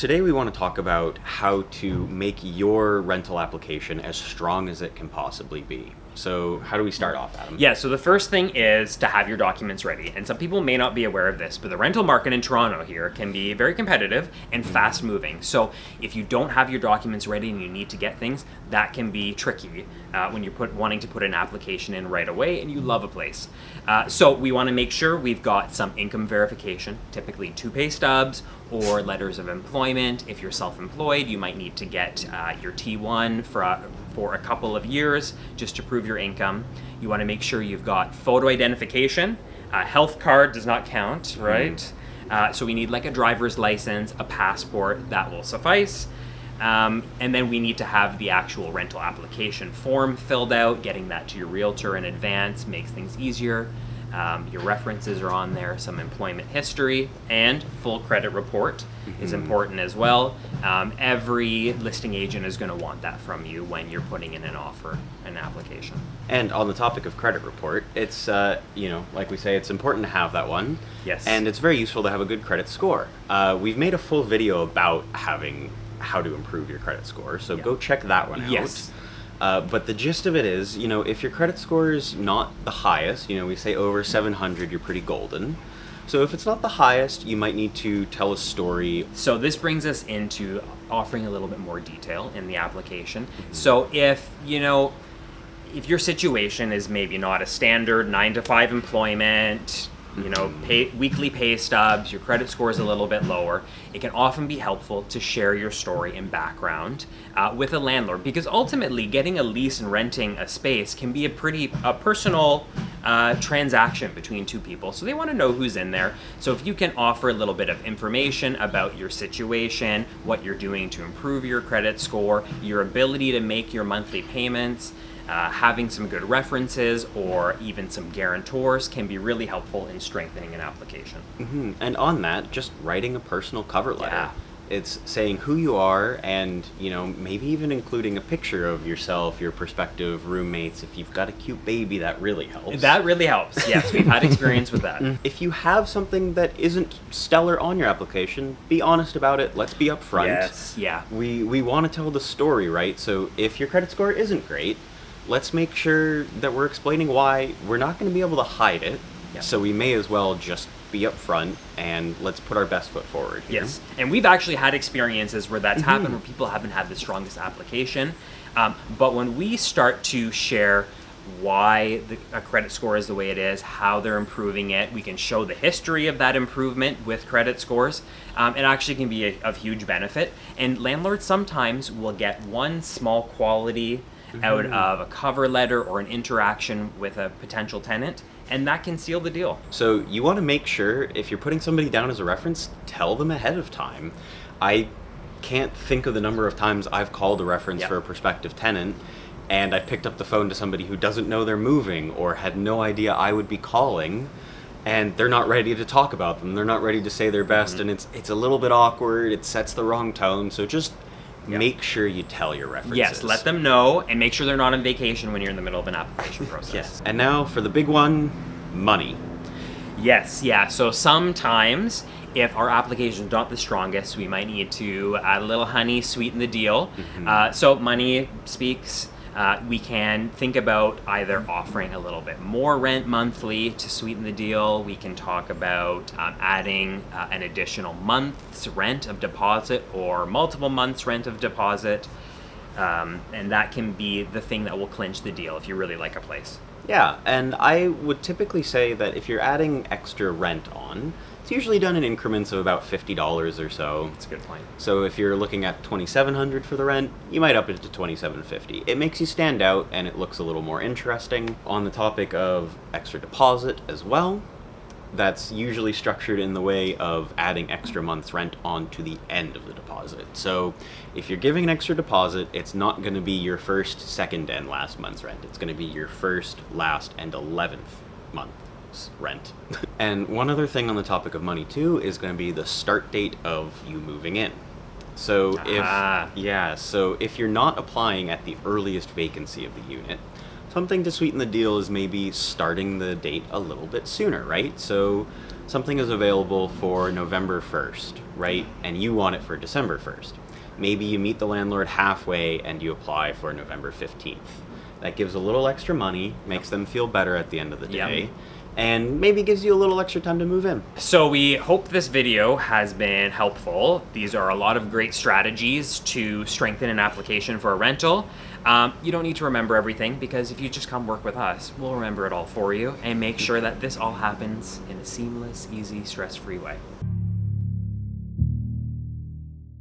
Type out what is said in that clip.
today we want to talk about how to make your rental application as strong as it can possibly be. So how do we start off, Adam? Yeah, so the first thing is to have your documents ready. And some people may not be aware of this, but the rental market in Toronto here can be very competitive and fast moving. So if you don't have your documents ready and you need to get things, that can be tricky when you're wanting to put an application in right away and you love a place. So we want to make sure we've got some income verification, typically 2 pay stubs or letters of employment. If you're self-employed, you might need to get your T1 for a couple of years just to prove your income. You want to make sure you've got photo identification. Health card does not count, right? So we need like a driver's license, a passport, that will suffice. And then we need to have the actual rental application form filled out. Getting that to your realtor in advance makes things easier. Your references are on there, some employment history, and full credit report is important as well. Every listing agent is going to want that from you when you're putting in an offer, an application. And on the topic of credit report, it's, like we say, it's important to have that one. Yes. And it's very useful to have a good credit score. We've made a full video about how to improve your credit score, so go check that one out. Yes. But the gist of it is, if your credit score is not the highest, we say over 700, you're pretty golden. So if it's not the highest, you might need to tell a story. So this brings us into offering a little bit more detail in the application. So if your situation is maybe not a standard 9-to-5 employment, weekly pay stubs, your credit score is a little bit lower, it can often be helpful to share your story and background with a landlord, because ultimately getting a lease and renting a space can be a personal transaction between two people. So they want to know who's in there. So if you can offer a little bit of information about your situation, what you're doing to improve your credit score, your ability to make your monthly payments, having some good references or even some guarantors can be really helpful in strengthening an application. And on that, just writing a personal cover letter. Yeah. It's saying who you are and, maybe even including a picture of yourself, your prospective roommates. If you've got a cute baby, that really helps. That really helps. Yes, we've had experience with that. If you have something that isn't stellar on your application, be honest about it. Let's be upfront. Yes, yeah. We want to tell the story, right? So if your credit score isn't great, let's make sure that we're explaining why. We're not going to be able to hide it. Yeah. So we may as well just be upfront and let's put our best foot forward here. Yes, and we've actually had experiences where that's happened, where people haven't had the strongest application. But when we start to share why a credit score is the way it is, how they're improving it, we can show the history of that improvement with credit scores. It actually can be of huge benefit. And landlords sometimes will get one small quality out of a cover letter or an interaction with a potential tenant, and that can seal the deal. So you want to make sure, if you're putting somebody down as a reference, tell them ahead of time. I can't think of the number of times I've called a reference for a prospective tenant, and I've picked up the phone to somebody who doesn't know they're moving or had no idea I would be calling, and they're not ready to talk about them. They're not ready to say their best, and it's a little bit awkward. It sets the wrong tone. So just make sure you tell your references. Yes, let them know, and make sure they're not on vacation when you're in the middle of an application process. Yes. And now for the big one, money. Yes, yeah. So sometimes if our application is not the strongest, we might need to add a little honey, sweeten the deal. So money speaks. We can think about either offering a little bit more rent monthly to sweeten the deal. We can talk about adding an additional month's rent of deposit or multiple months' rent of deposit. And that can be the thing that will clinch the deal if you really like a place. Yeah, and I would typically say that if you're adding extra rent on, it's usually done in increments of about $50 or so. That's a good point. So if you're looking at $2,700 for the rent, you might up it to $2,750. It makes you stand out and it looks a little more interesting. On the topic of extra deposit as well, that's usually structured in the way of adding extra month's rent onto the end of the deposit. So if you're giving an extra deposit, it's not going to be your first, second, and last month's rent. It's going to be your first, last, and 11th month's rent. And one other thing on the topic of money too is going to be the start date of you moving in. So if you're not applying at the earliest vacancy of the unit, something to sweeten the deal is maybe starting the date a little bit sooner, right? So something is available for November 1st, right? And you want it for December 1st. Maybe you meet the landlord halfway and you apply for November 15th. That gives a little extra money, makes them feel better at the end of the day, Yep. and maybe gives you a little extra time to move in. So we hope this video has been helpful. These are a lot of great strategies to strengthen an application for a rental. You don't need to remember everything, because if you just come work with us, we'll remember it all for you and make sure that this all happens in a seamless, easy, stress-free way.